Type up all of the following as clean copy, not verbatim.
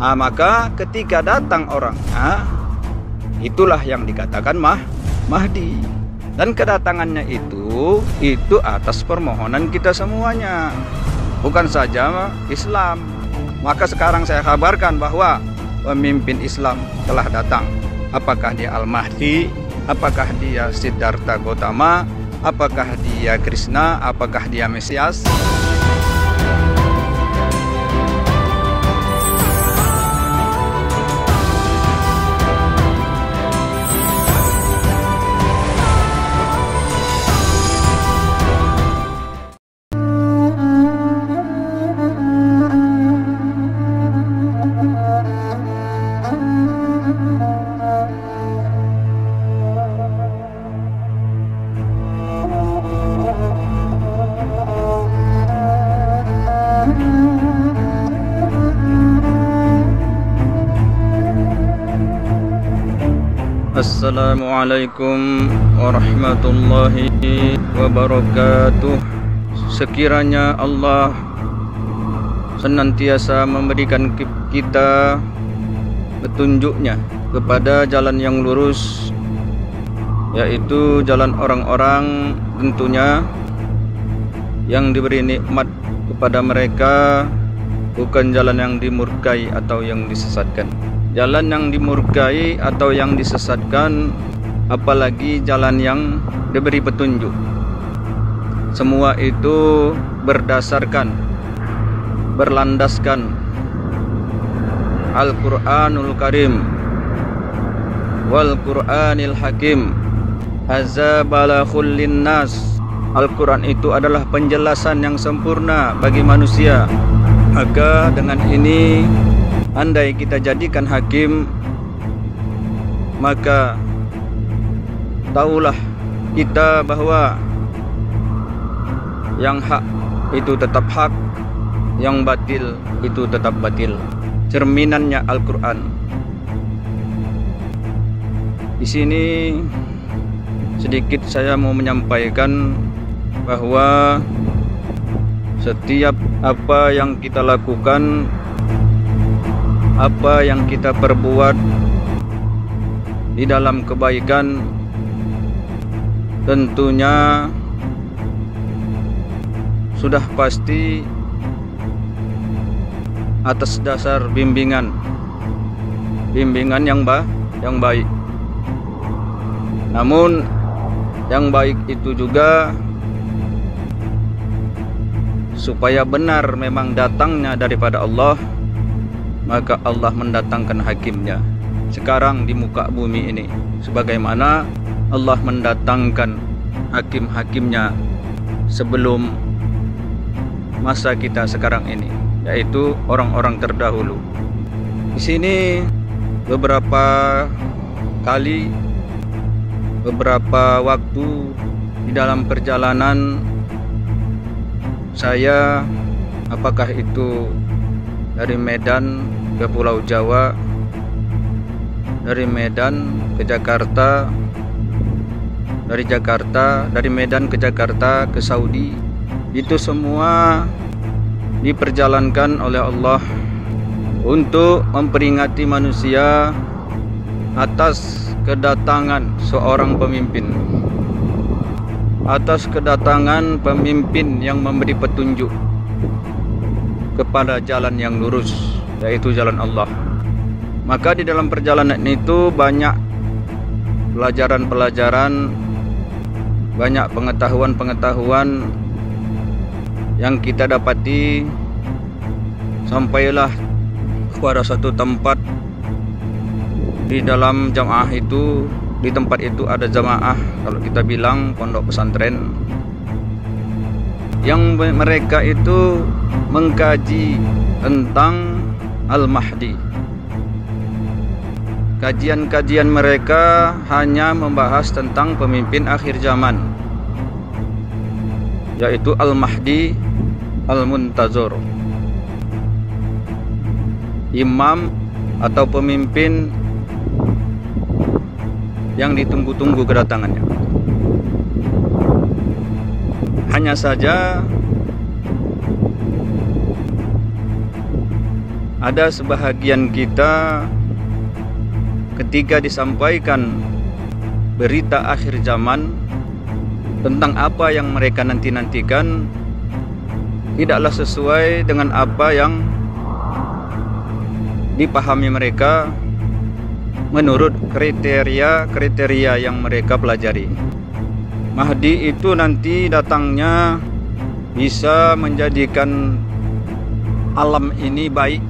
Maka ketika datang orangnya, itulah yang dikatakan Mahdi. Dan kedatangannya itu atas permohonan kita semuanya, bukan saja Islam. Maka sekarang saya kabarkan bahwa pemimpin Islam telah datang. Apakah dia Al-Mahdi? Apakah dia Siddhartha Gautama? Apakah dia Krishna? Apakah dia Mesias? Assalamualaikum warahmatullahi wabarakatuh. Sekiranya Allah senantiasa memberikan kita petunjuknya kepada jalan yang lurus, yaitu jalan orang-orang tentunya yang diberi nikmat kepada mereka, bukan jalan yang dimurkai atau yang disesatkan. Jalan yang dimurkai atau yang disesatkan, apalagi jalan yang diberi petunjuk. Semua itu berlandaskan Al-Quranul Karim wal Quranil Hakim. Hadza balaghul linnas. Al-Quran itu adalah penjelasan yang sempurna bagi manusia. Maka dengan ini, andai kita jadikan hakim, maka tahulah kita bahwa yang hak itu tetap hak, yang batil itu tetap batil. Cerminannya Al-Quran. Di sini sedikit saya mau menyampaikan bahwa setiap apa yang kita lakukan, apa yang kita perbuat di dalam kebaikan, tentunya sudah pasti atas dasar bimbingan yang baik. Namun yang baik itu juga supaya benar memang datangnya daripada Allah, maka Allah mendatangkan hakimnya sekarang di muka bumi ini, sebagaimana Allah mendatangkan hakim-hakimnya sebelum masa kita sekarang ini, yaitu orang-orang terdahulu. Di sini beberapa waktu di dalam perjalanan saya, apakah itu dari Medan ke Pulau Jawa, dari Medan ke Jakarta, dari Medan ke Jakarta ke Saudi, itu semua diperjalankan oleh Allah untuk memperingati manusia atas kedatangan seorang pemimpin, atas kedatangan pemimpin yang memberi petunjuk kepada jalan yang lurus, yaitu jalan Allah. Maka di dalam perjalanan itu banyak pelajaran-pelajaran, banyak pengetahuan-pengetahuan yang kita dapati. Sampailah kepada satu tempat di dalam jamaah itu. Di tempat itu ada jamaah, kalau kita bilang pondok pesantren, yang mereka itu mengkaji tentang Al-Mahdi. Kajian-kajian mereka hanya membahas tentang pemimpin akhir zaman, yaitu Al-Mahdi Al-Muntazor, imam atau pemimpin yang ditunggu-tunggu kedatangannya. Hanya saja ada sebahagian kita ketika disampaikan berita akhir zaman tentang apa yang mereka nanti-nantikan tidaklah sesuai dengan apa yang dipahami mereka menurut kriteria yang mereka pelajari. Mahdi itu nanti datangnya bisa menjadikan alam ini baik,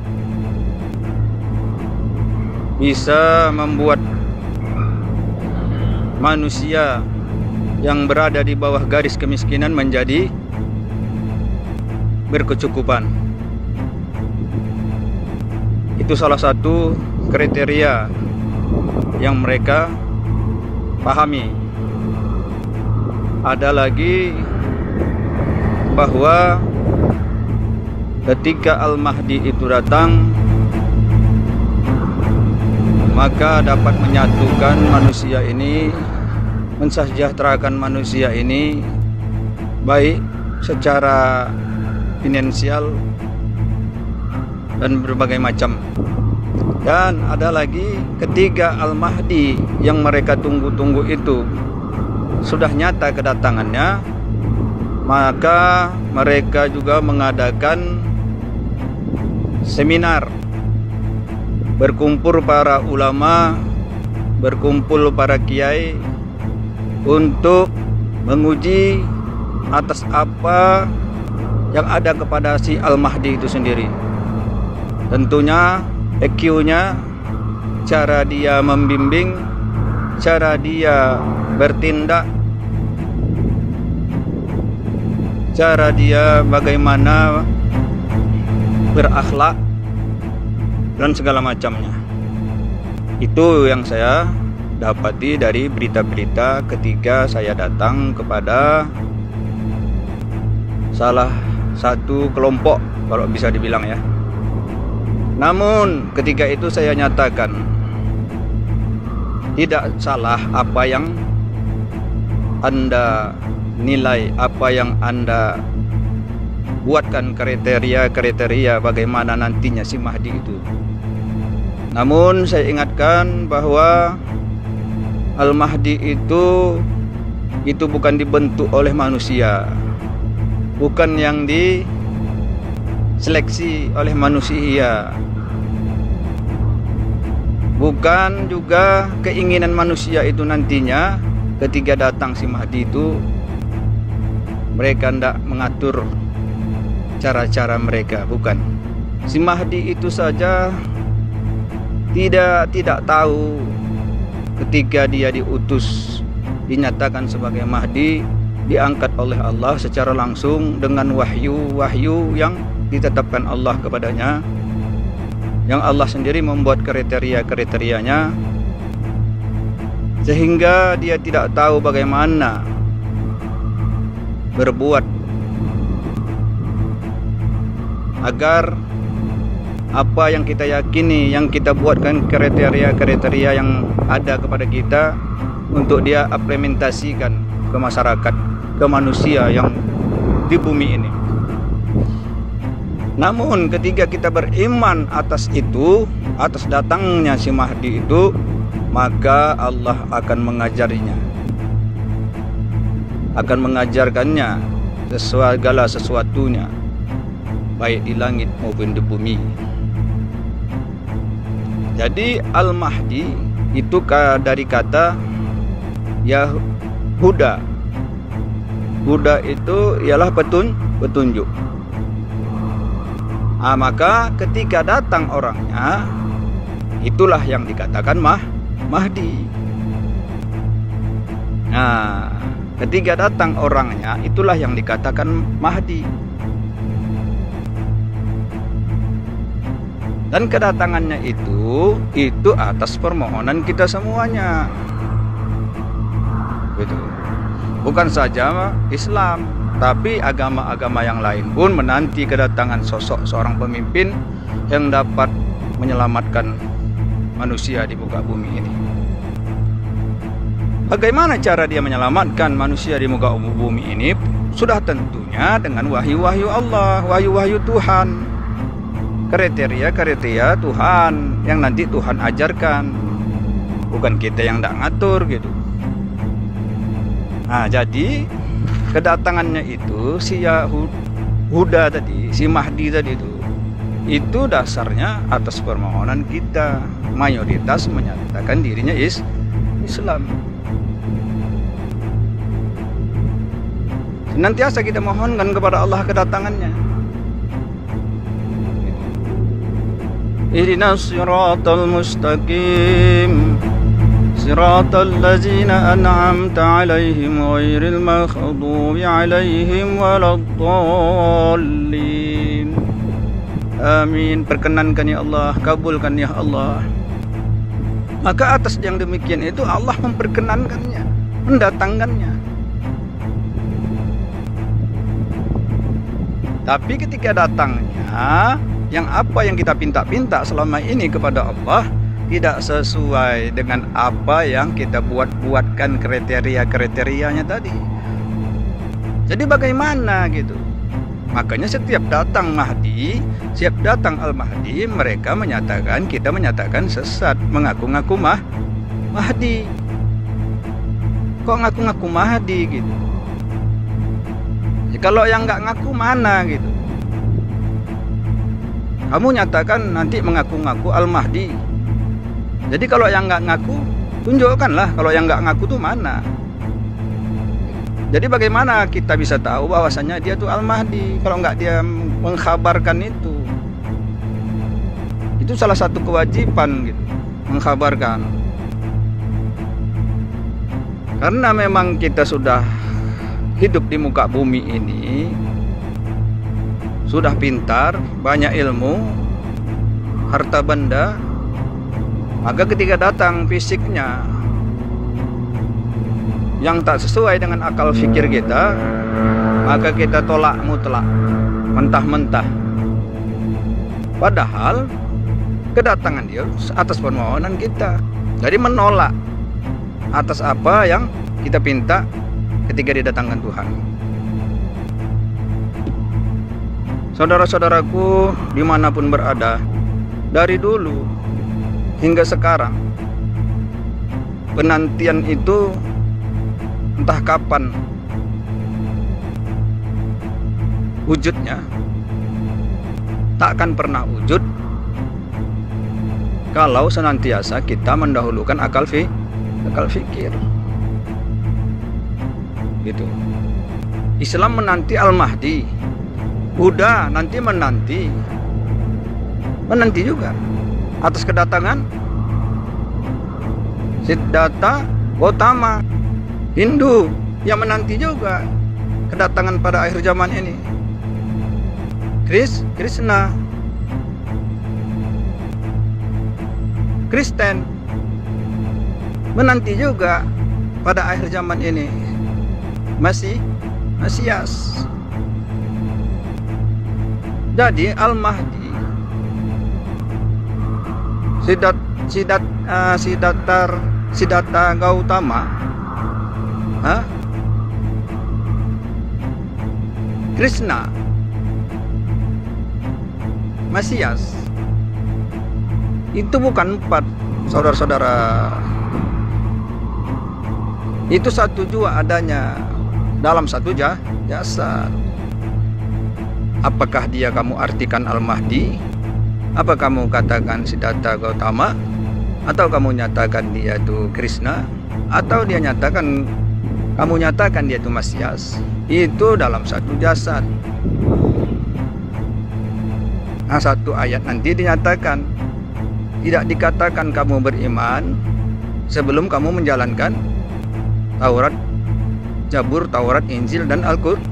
bisa membuat manusia yang berada di bawah garis kemiskinan menjadi berkecukupan. Itu salah satu kriteria yang mereka pahami. Ada lagi bahwa ketika Al-Mahdi itu datang, maka dapat menyatukan manusia ini, mensejahterakan manusia ini, baik secara finansial dan berbagai macam. Dan ada lagi ketika Al-Mahdi yang mereka tunggu-tunggu itu sudah nyata kedatangannya, maka mereka juga mengadakan seminar, berkumpul para ulama, berkumpul para kiai untuk menguji atas apa yang ada kepada si Al-Mahdi itu sendiri. Tentunya EQ-nya, cara dia membimbing, cara dia bertindak, cara dia bagaimana berakhlak dan segala macamnya. Itu yang saya dapati dari berita-berita ketika saya datang kepada salah satu kelompok, kalau bisa dibilang ya. Namun ketika itu saya nyatakan tidak salah apa yang Anda nilai, apa yang Anda buatkan kriteria bagaimana nantinya si Mahdi itu. Namun saya ingatkan bahwa Al-Mahdi itu bukan dibentuk oleh manusia, bukan yang diseleksi oleh manusia, bukan juga keinginan manusia itu nantinya ketika datang si Mahdi itu mereka hendak mengatur cara-cara mereka, bukan. Si Mahdi itu saja tidak tahu ketika dia diutus, dinyatakan sebagai Mahdi, diangkat oleh Allah secara langsung dengan wahyu yang ditetapkan Allah kepadanya, yang Allah sendiri membuat kriteria-kriterianya, sehingga dia tidak tahu bagaimana berbuat agar apa yang kita yakini, yang kita buatkan kriteria yang ada kepada kita untuk dia implementasikan ke masyarakat, ke manusia yang di bumi ini. Namun ketika kita beriman atas itu, atas datangnya si Mahdi itu, maka Allah akan mengajarinya, akan mengajarkannya segala sesuatunya, baik di langit maupun di bumi. Jadi Al-Mahdi itu dari kata Yahuda. Huda itu ialah petunjuk. Maka ketika datang orangnya, itulah yang dikatakan Mahdi. Nah, ketika datang orangnya, itulah yang dikatakan Mahdi. Dan kedatangannya itu atas permohonan kita semuanya. Gitu. Bukan saja Islam, tapi agama-agama yang lain pun menanti kedatangan sosok seorang pemimpin yang dapat menyelamatkan manusia di muka bumi ini. Bagaimana cara dia menyelamatkan manusia di muka bumi ini? Sudah tentunya dengan wahyu-wahyu Allah, wahyu-wahyu Tuhan. kriteria Tuhan yang nanti Tuhan ajarkan, bukan kita yang tidak ngatur gitu. Nah, jadi kedatangannya itu si Yahuda tadi, si Mahdi tadi itu dasarnya atas permohonan kita. Mayoritas menyatakan dirinya Islam. Senantiasa kita mohonkan kepada Allah kedatangannya. Ihdinas siratal mustaqim, siratal ladzina an'amta 'alaihim ghairil maghdubi 'alaihim waladdallin. Amin. Perkenankan ya Allah, kabulkan ya Allah. Maka atas yang demikian itu Allah memperkenankannya, mendatangkannya. Tapi ketika datangnya, yang apa yang kita pinta-pinta selama ini kepada Allah tidak sesuai dengan apa yang kita buatkan kriteria-kriterianya tadi. Jadi bagaimana gitu? Makanya setiap datang Mahdi, setiap datang Al-Mahdi, mereka menyatakan, kita menyatakan sesat, mengaku-ngaku Mahdi. Kok ngaku-ngaku Mahdi gitu? Ya, kalau yang nggak ngaku mana gitu? Kamu nyatakan nanti mengaku-ngaku Al-Mahdi. Jadi kalau yang nggak ngaku, tunjukkanlah kalau yang nggak ngaku tuh mana. Jadi bagaimana kita bisa tahu bahwasanya dia tuh Al-Mahdi kalau nggak dia mengkhabarkan itu? Itu salah satu kewajiban gitu, mengkhabarkan. Karena memang kita sudah hidup di muka bumi ini, sudah pintar, banyak ilmu, harta benda, maka ketika datang fisiknya yang tak sesuai dengan akal fikir kita, maka kita tolak mutlak, mentah-mentah. Padahal kedatangan dia atas permohonan kita. Jadi menolak atas apa yang kita pinta ketika didatangkan Tuhan. Saudara-saudaraku dimanapun berada, dari dulu hingga sekarang, penantian itu entah kapan wujudnya, tak akan pernah wujud kalau senantiasa kita mendahulukan akal fikir. Gitu. Islam menanti Al-Mahdi, Buddha nanti menanti juga atas kedatangan Siddhartha Gautama. Hindu yang menanti juga kedatangan pada akhir zaman ini. Krishna, Kristen menanti juga pada akhir zaman ini. Mesias. Jadi Al-Mahdi, Siddhartha Gautama, Krishna, Mesias, itu bukan 4, saudara-saudara. Itu satu jua adanya dalam satu jasad. Apakah dia kamu artikan Al-Mahdi? Apa kamu katakan Siddhartha Gautama? Atau kamu nyatakan dia itu Krishna? Atau kamu nyatakan dia itu Mesias? Itu dalam satu jasad. Nah, satu ayat nanti dinyatakan, tidak dikatakan kamu beriman sebelum kamu menjalankan Taurat, Zabur, Taurat, Injil, dan Al-Quran.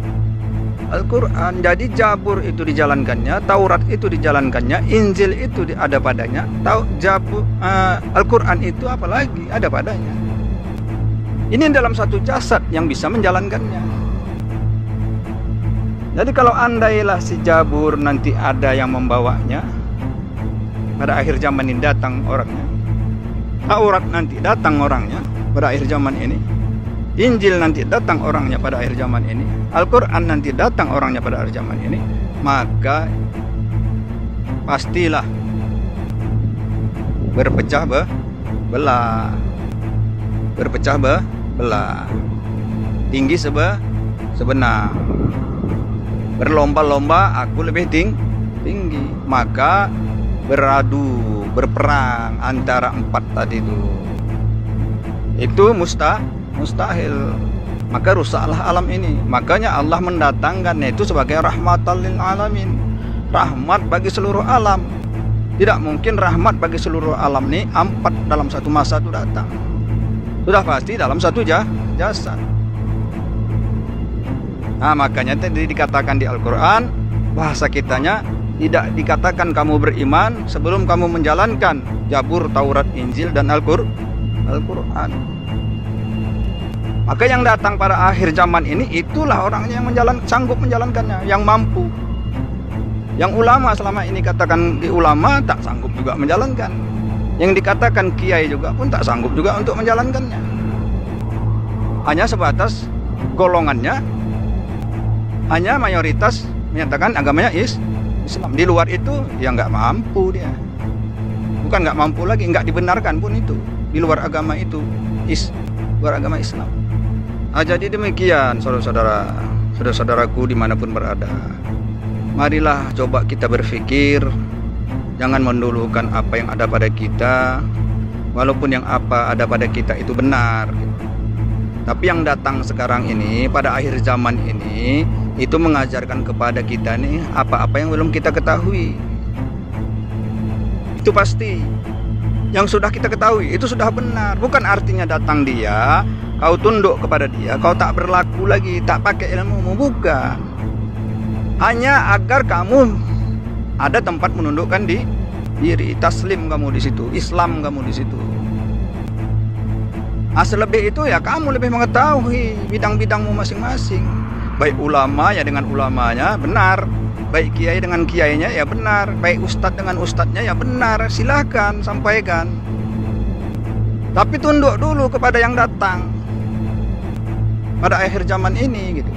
Jadi Zabur itu dijalankannya, Taurat itu dijalankannya, Injil itu ada padanya, Al-Quran itu apalagi ada padanya. Ini dalam satu jasad yang bisa menjalankannya. Jadi kalau andailah si Zabur nanti ada yang membawanya, pada akhir zaman ini datang orangnya, Taurat nanti datang orangnya pada akhir zaman ini, Injil nanti datang orangnya pada akhir zaman ini, Al-Quran nanti datang orangnya pada akhir zaman ini, maka pastilah berpecah belah. Berpecah belah. Tinggi sebenar. Berlomba-lomba aku lebih tinggi. Maka beradu, berperang antara empat tadi itu mustahil. Maka rusaklah alam ini. Makanya Allah mendatangkannya itu sebagai rahmatan lil alamin, rahmat bagi seluruh alam. Tidak mungkin rahmat bagi seluruh alam ini empat dalam satu masa itu datang. Sudah pasti dalam satu jasad. Nah, makanya tadi dikatakan di Al-Quran, bahasa kitanya tidak dikatakan kamu beriman sebelum kamu menjalankan Zabur, Taurat, Injil, dan Al-Quran. Maka yang datang pada akhir zaman ini itulah orangnya yang sanggup menjalankannya, yang mampu. Yang ulama selama ini katakan di ulama tak sanggup juga menjalankan. Yang dikatakan kiai juga pun tak sanggup juga untuk menjalankannya. Hanya sebatas golongannya, hanya mayoritas menyatakan agamanya Islam. Di luar itu ya nggak mampu dia. Bukan nggak mampu lagi, nggak dibenarkan pun itu. Di luar agama itu, luar agama Islam. Nah, jadi demikian saudara-saudaraku dimanapun berada. Marilah coba kita berpikir. Jangan mendulukan apa yang ada pada kita, walaupun yang apa ada pada kita itu benar. Tapi yang datang sekarang ini, pada akhir zaman ini, itu mengajarkan kepada kita nih apa-apa yang belum kita ketahui. Itu pasti. Yang sudah kita ketahui itu sudah benar. Bukan artinya datang dia, kau tunduk kepada dia, kau tak berlaku lagi, tak pakai ilmumu, bukan. Hanya agar kamu ada tempat menundukkan diri, taslim kamu di situ, Islam kamu di situ. Selebih itu ya kamu lebih mengetahui bidang-bidangmu masing-masing. Baik ulama ya dengan ulamanya benar, baik kiai dengan kiainya ya benar, baik ustadz dengan ustadznya ya benar. Silahkan sampaikan. Tapi tunduk dulu kepada yang datang pada akhir zaman ini gitu.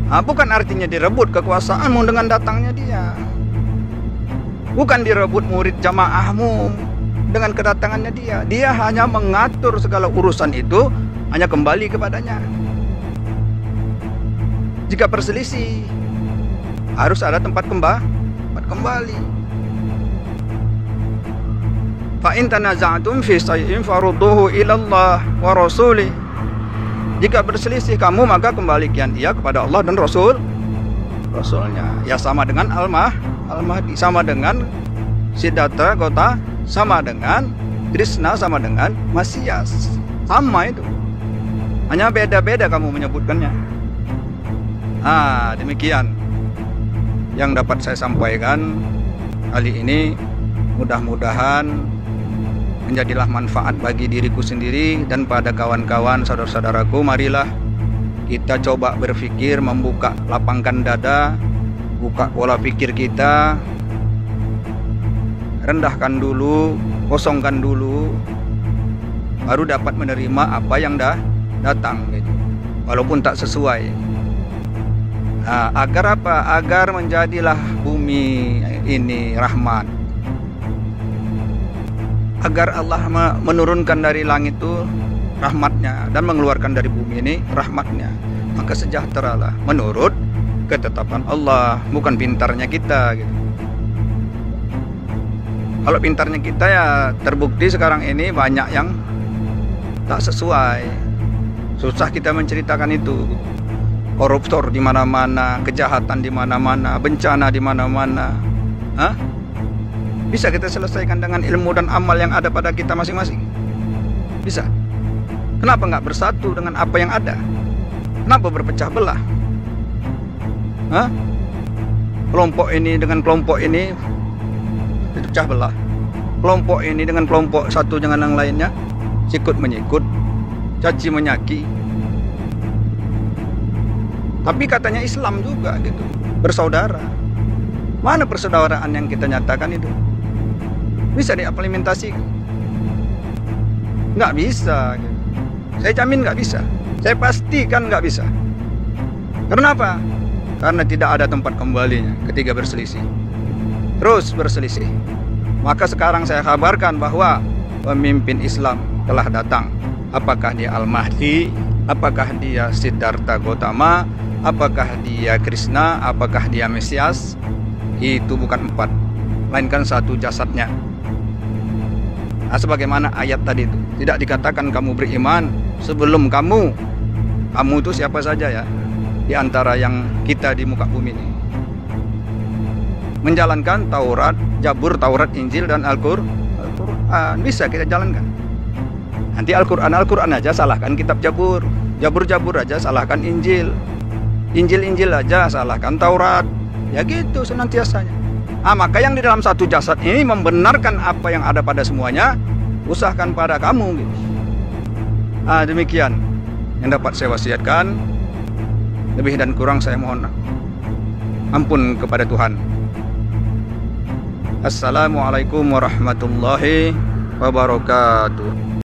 Bukan artinya direbut kekuasaanmu dengan datangnya dia. Bukan direbut murid jamaahmu dengan kedatangannya dia. Dia hanya mengatur segala urusan itu, hanya kembali kepadanya. Jika perselisih, harus ada tempat kembali. Fa in tanaza'tum fi shay'in farudduhu ila Allah wa rasulih. Jika berselisih kamu, maka kembalikan ia kepada Allah dan Rasulnya. Ya sama dengan Al-Mahdi, sama dengan Siddhartha Gautama, sama dengan Krishna, sama dengan Mesias. Sama itu. Hanya beda-beda kamu menyebutkannya. Demikian yang dapat saya sampaikan kali ini. Mudah-mudahan menjadilah manfaat bagi diriku sendiri dan pada kawan-kawan saudara-saudaraku. Marilah kita coba berpikir, membuka, lapangkan dada, buka pola pikir kita, rendahkan dulu, kosongkan dulu, baru dapat menerima apa yang datang gitu. Walaupun tak sesuai. Agar apa? Agar menjadilah bumi ini rahmat. Agar Allah menurunkan dari langit itu rahmatnya dan mengeluarkan dari bumi ini rahmatnya. Maka sejahteralah menurut ketetapan Allah, bukan pintarnya kita gitu. Kalau pintarnya kita ya terbukti sekarang ini banyak yang tak sesuai. Susah kita menceritakan itu. Koruptor di mana-mana, kejahatan di mana-mana, bencana di mana-mana. Bisa kita selesaikan dengan ilmu dan amal yang ada pada kita masing-masing? Bisa. Kenapa nggak bersatu dengan apa yang ada? Kenapa berpecah belah? Kelompok ini dengan kelompok ini berpecah belah. Kelompok ini dengan kelompok satu dengan yang lainnya sikut menyikut, caci menyaki. Tapi katanya Islam juga gitu, bersaudara. Mana persaudaraan yang kita nyatakan itu? Bisa diimplementasikan? Nggak bisa gitu. Saya jamin nggak bisa. Saya pastikan nggak bisa. Kenapa? karena tidak ada tempat kembalinya ketika berselisih. Terus berselisih. Maka sekarang saya kabarkan bahwa pemimpin Islam telah datang. Apakah dia Al-Mahdi? Apakah dia Siddhartha Gautama? Apakah dia Krishna? Apakah dia Mesias? Itu bukan 4, melainkan 1 jasadnya. Nah, sebagaimana ayat tadi itu, tidak dikatakan kamu beriman sebelum kamu itu siapa saja ya, di antara yang kita di muka bumi ini, menjalankan Taurat, Zabur, Taurat, Injil, dan Al-Quran. Bisa kita jalankan. Nanti Al-Quran aja salahkan kitab Zabur, Zabur aja salahkan Injil, Injil aja salahkan Taurat. Ya gitu senantiasanya. Maka yang di dalam 1 jasad ini membenarkan apa yang ada pada semuanya, usahakan pada kamu gitu. Demikian yang dapat saya wasiatkan. Lebih dan kurang saya mohon ampun kepada Tuhan. Assalamualaikum warahmatullahi wabarakatuh.